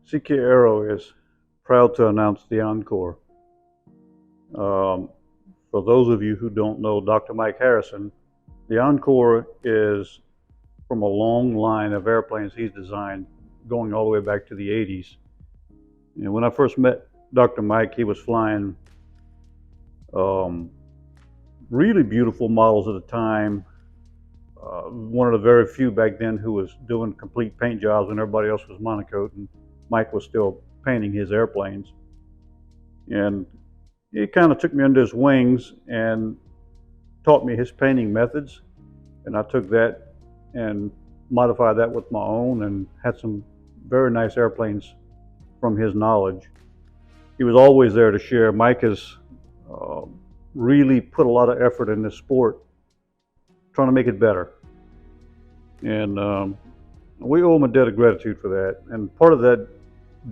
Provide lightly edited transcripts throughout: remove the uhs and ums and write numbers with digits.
CK Aero is proud to announce the Encore. Um, for those of you who don't know Dr. Mike Harrison, the Encore is from a long line of airplanes he's designed going all the way back to the 80s. And when I first met Dr. Mike, he was flying um, really beautiful models at the time. One of the very few back then who was doing complete paint jobs when everybody else was monocoat, and Mike was still painting his airplanes. And he kind of took me under his wings and taught me his painting methods. And I took that and modified that with my own and had some very nice airplanes from his knowledge. He was always there to share. Mike has uh, really put a lot of effort in this sport, trying to make it better. And we owe him a debt of gratitude for that. And part of that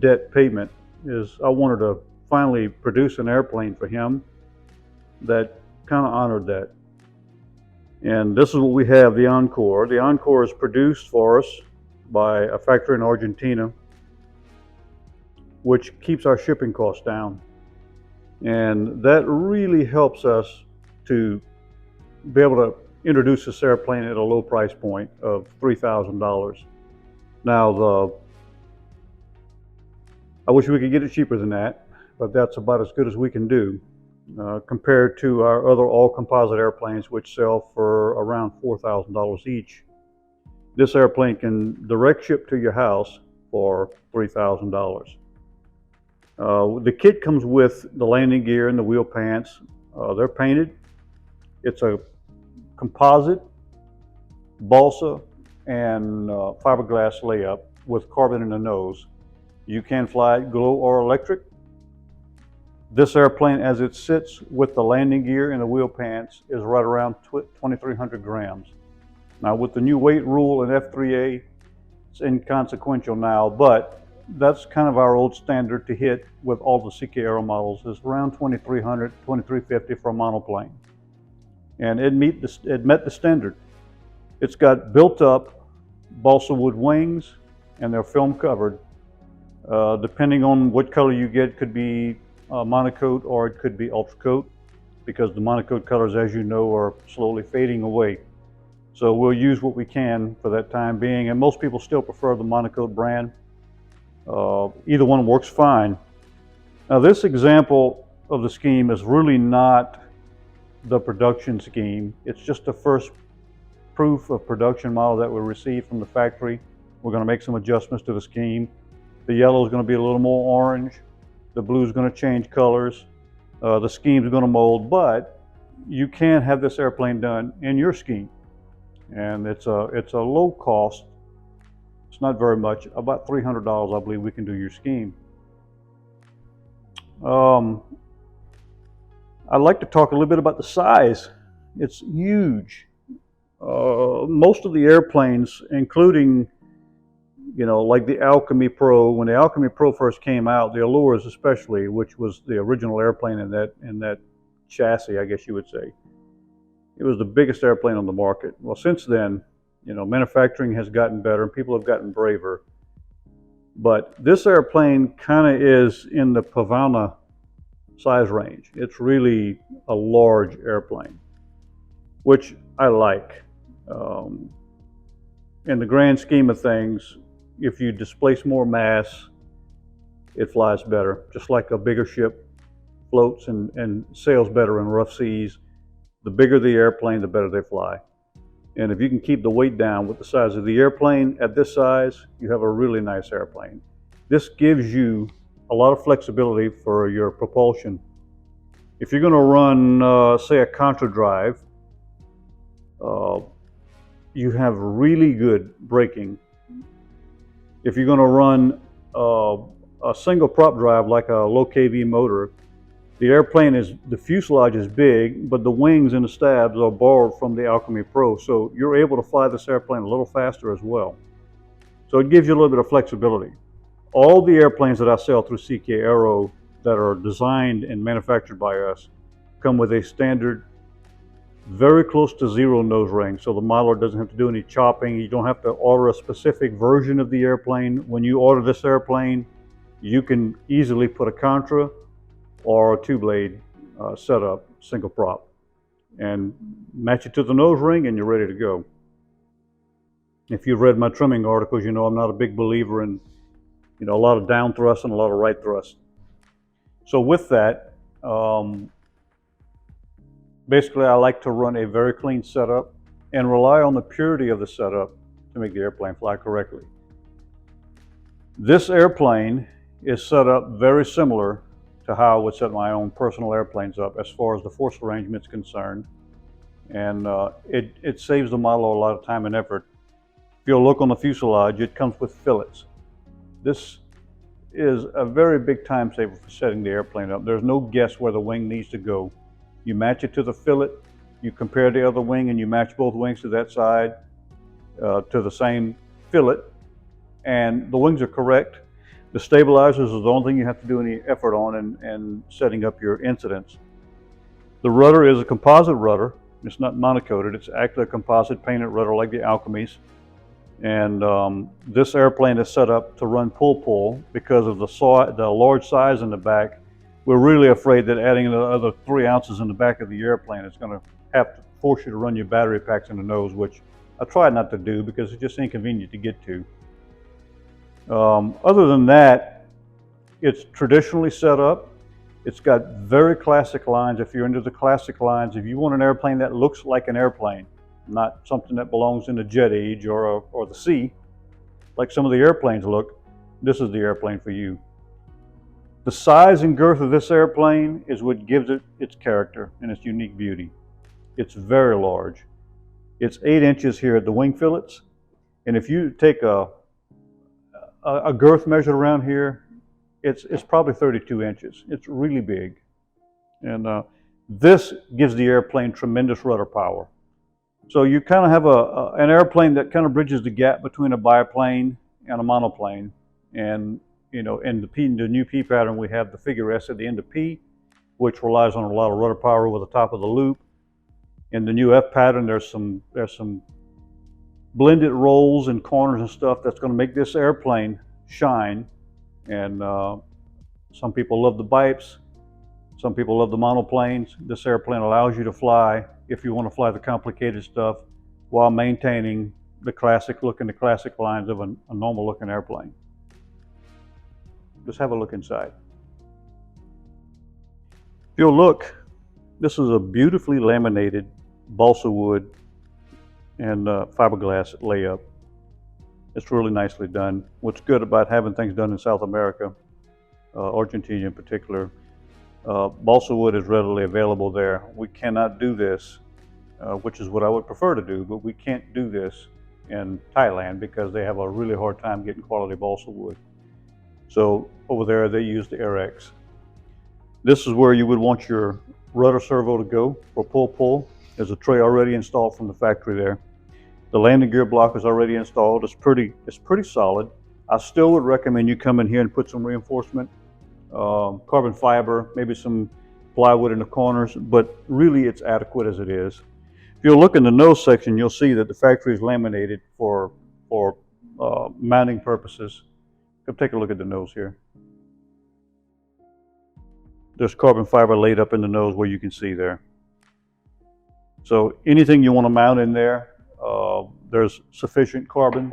debt payment is I wanted to finally produce an airplane for him that kind of honored that. And this is what we have, the Encore. The Encore is produced for us by a factory in Argentina, which keeps our shipping costs down. And that really helps us to be able to introduce this airplane at a low price point of $3,000. Now, I wish we could get it cheaper than that, but that's about as good as we can do compared to our other all-composite airplanes, which sell for around $4,000 each. This airplane can direct ship to your house for $3,000. The kit comes with the landing gear and the wheel pants. They're painted. It's a composite, balsa, and fiberglass layup with carbon in the nose. You can fly it glow or electric. This airplane, as it sits with the landing gear and the wheel pants, is right around 2,300 grams. Now, with the new weight rule in F3A, it's inconsequential now, but that's kind of our old standard to hit with all the CK Aero models, is around 2,300, 2,350 for a monoplane. And it met the standard. It's got built up balsa wood wings, and they're film covered. Depending on what color you get, could be monocoat or it could be ultra coat, because the monocoat colors, as you know, are slowly fading away. So we'll use what we can for that time being, and most people still prefer the monocoat brand. Either one works fine. Now, this example of the scheme is really not the production scheme. It's just the first proof of production model that we received from the factory. We're going to make some adjustments to the scheme. The yellow is going to be a little more orange. The blue is going to change colors. The scheme is going to mold, but you can have this airplane done in your scheme. And it's a low cost. It's not very much, about $300, I believe we can do your scheme. I'd like to talk a little bit about the size. It's huge. Most of the airplanes, including, like the Alchemy Pro, when the Alchemy Pro first came out, the Allures especially, which was the original airplane in that chassis, I guess you would say, it was the biggest airplane on the market. Well, since then, manufacturing has gotten better and people have gotten braver. But this airplane kind of is in the Pavana size range. It's really a large airplane, which I like. In the grand scheme of things, if you displace more mass, it flies better. Just like a bigger ship floats and sails better in rough seas, the bigger the airplane, the better they fly. And if you can keep the weight down with the size of the airplane at this size, you have a really nice airplane. This gives you a lot of flexibility for your propulsion. If you're going to run, say, a contra drive, you have really good braking. If you're going to run a single prop drive like a low KV motor, the fuselage is big, but the wings and the stabs are borrowed from the Alchemy Pro, so you're able to fly this airplane a little faster as well. So it gives you a little bit of flexibility. All the airplanes that I sell through CK Aero that are designed and manufactured by us come with a standard, very close to zero nose ring, so the modeler doesn't have to do any chopping. You don't have to order a specific version of the airplane. When you order this airplane, you can easily put a contra or a two-blade setup, single prop, and match it to the nose ring, and you're ready to go. If you've read my trimming articles, you know I'm not a big believer in a lot of down thrust and a lot of right thrust. So with that, basically I like to run a very clean setup and rely on the purity of the setup to make the airplane fly correctly. This airplane is set up very similar to how I would set my own personal airplanes up as far as the force arrangement is concerned, and it saves the model a lot of time and effort. If you'll look on the fuselage, it comes with fillets. This is a very big time saver for setting the airplane up. There's no guess where the wing needs to go. You match it to the fillet, you compare the other wing, and you match both wings to that side to the same fillet, and the wings are correct. The stabilizers is the only thing you have to do any effort on in setting up your incidents. The rudder is a composite rudder. It's not monocoated. It's actually a composite painted rudder like the Alchemies. And this airplane is set up to run pull because of the large size in the back. We're really afraid that adding another 3 ounces in the back of the airplane is going to have to force you to run your battery packs in the nose, which I try not to do because it's just inconvenient to get to. Other than that, it's traditionally set up. It's got very classic lines. If you're into the classic lines, if you want an airplane that looks like an airplane, not something that belongs in the jet age or the sea, like some of the airplanes look, this is the airplane for you. The size and girth of this airplane is what gives it its character and its unique beauty. It's very large. It's 8 inches here at the wing fillets, and if you take a girth measure around here, it's probably 32 inches. It's really big, and this gives the airplane tremendous rudder power. So you kind of have an airplane that kind of bridges the gap between a biplane and a monoplane. And in the new P pattern, we have the figure S at the end of P, which relies on a lot of rudder power with the top of the loop. In the new F pattern, there's some blended rolls and corners and stuff that's going to make this airplane shine. And some people love the bipes. Some people love the monoplanes. This airplane allows you to fly, if you want to fly the complicated stuff, while maintaining the classic look and the classic lines of a normal looking airplane. Just have a look inside. If you'll look, this is a beautifully laminated balsa wood and fiberglass layup. It's really nicely done. What's good about having things done in South America, Argentina in particular, balsa wood is readily available there. We cannot do this, which is what I would prefer to do, but we can't do this in Thailand because they have a really hard time getting quality balsa wood. So over there they use the Aerex. This is where you would want your rudder servo to go for pull. There's a tray already installed from the factory there. The landing gear block is already installed. It's pretty solid. I still would recommend you come in here and put some reinforcement, carbon fiber, maybe some plywood in the corners, but really it's adequate as it is. If you'll look in the nose section, you'll see that the factory is laminated for mounting purposes. Come take a look at the nose here. There's carbon fiber laid up in the nose where you can see there. So anything you want to mount in there, there's sufficient carbon.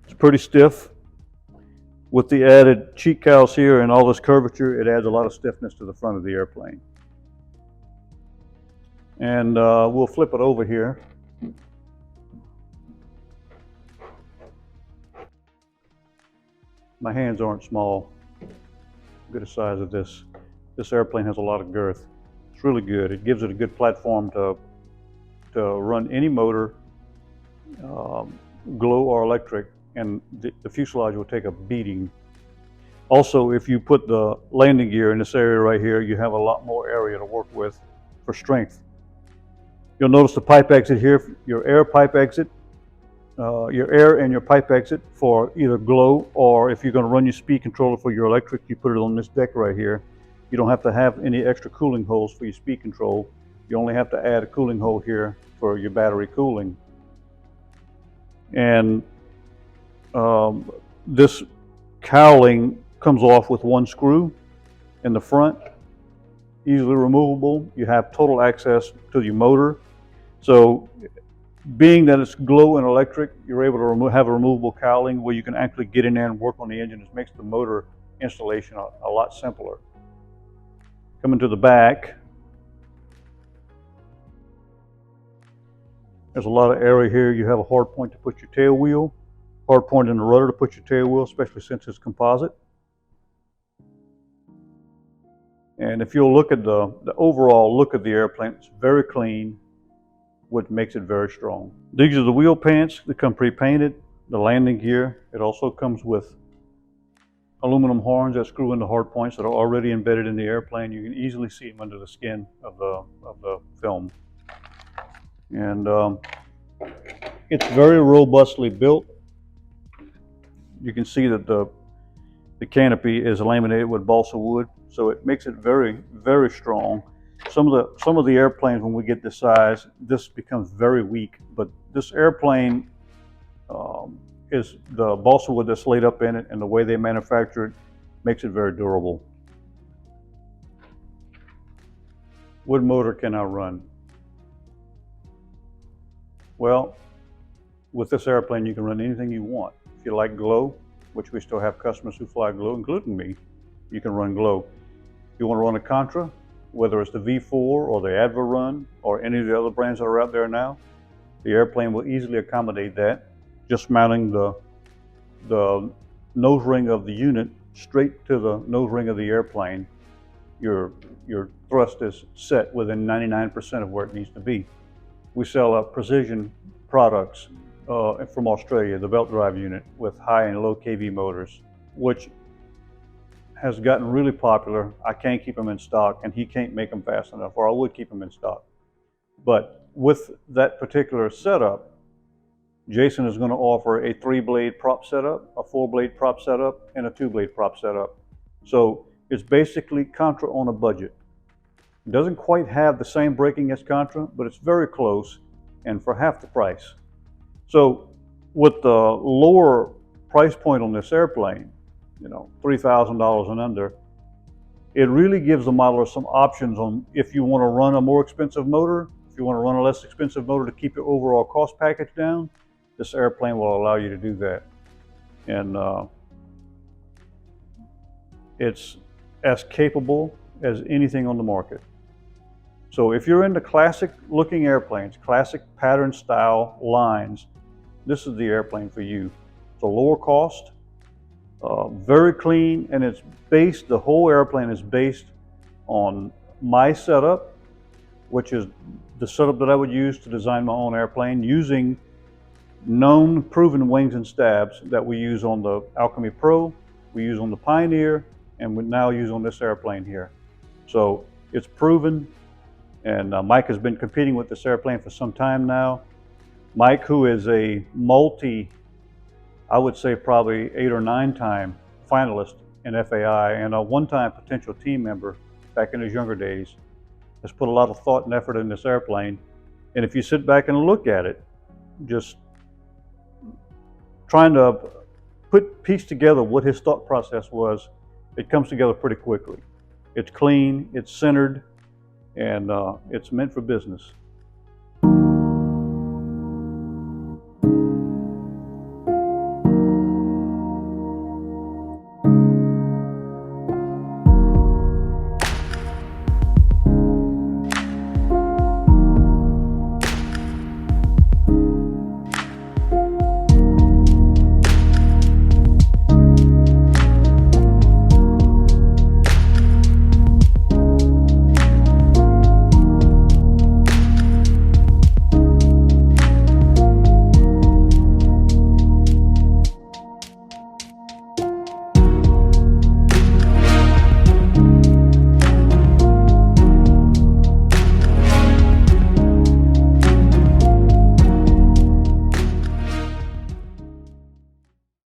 It's pretty stiff. With the added cheek cowls here and all this curvature, it adds a lot of stiffness to the front of the airplane. And we'll flip it over here. My hands aren't small. Look at the size of this. This airplane has a lot of girth. It's really good. It gives it a good platform to run any motor, glow or electric, and the fuselage will take a beating. Also, if you put the landing gear in this area right here, you have a lot more area to work with for strength. You'll notice the pipe exit here, your air pipe exit, your air and your pipe exit for either glow, or if you're going to run your speed controller for your electric, you put it on this deck right here. You don't have to have any extra cooling holes for your speed control. You only have to add a cooling hole here for your battery cooling. And this cowling comes off with one screw in the front, easily removable. You have total access to your motor. So being that it's glow and electric, you're able to have a removable cowling where you can actually get in there and work on the engine. It makes the motor installation a lot simpler. Coming to the back, there's a lot of area here. You have a hard point to put your tail wheel, hard point in the rudder to put your tail wheel, especially since it's composite. And if you'll look at the overall look of the airplane, it's very clean, which makes it very strong. These are the wheel pants that come pre-painted. The landing gear, it also comes with aluminum horns that screw into hard points that are already embedded in the airplane. You can easily see them under the skin of the film. And it's very robustly built. You can see that the canopy is laminated with balsa wood, so it makes it very, very strong. Some of the airplanes, when we get this size, this becomes very weak. But this airplane is the balsa wood that's laid up in it, and the way they manufacture it makes it very durable. What motor can I run? Well, with this airplane, you can run anything you want. If you like glow, which we still have customers who fly glow, including me, you can run glow. If you want to run a Contra, whether it's the V4 or the Adva Run or any of the other brands that are out there now, the airplane will easily accommodate that. Just mounting the nose ring of the unit straight to the nose ring of the airplane, your thrust is set within 99% of where it needs to be. We sell precision products from Australia, the belt drive unit with high and low kV motors, which has gotten really popular. I can't keep them in stock, and he can't make them fast enough, or I would keep them in stock. But with that particular setup, Jason is going to offer a 3-blade prop setup, a 4-blade prop setup, and a 2-blade prop setup. So it's basically Contra on a budget. It doesn't quite have the same braking as Contra, but it's very close, and for half the price. So with the lower price point on this airplane, $3,000 and under, it really gives the modeler some options on if you want to run a more expensive motor, if you want to run a less expensive motor to keep your overall cost package down, this airplane will allow you to do that. And it's as capable as anything on the market. So if you're into classic looking airplanes, classic pattern style lines, this is the airplane for you. It's a lower cost, very clean, and the whole airplane is based on my setup, which is the setup that I would use to design my own airplane using known proven wings and stabs that we use on the Alchemy Pro, we use on the Pioneer, and we now use on this airplane here. So it's proven, and Mike has been competing with this airplane for some time now. Mike, who is a I would say probably 8 or 9 time finalist in FAI and a 1-time potential team member back in his younger days, has put a lot of thought and effort in this airplane. And if you sit back and look at it, just trying to piece together what his thought process was, it comes together pretty quickly. It's clean, it's centered, and it's meant for business.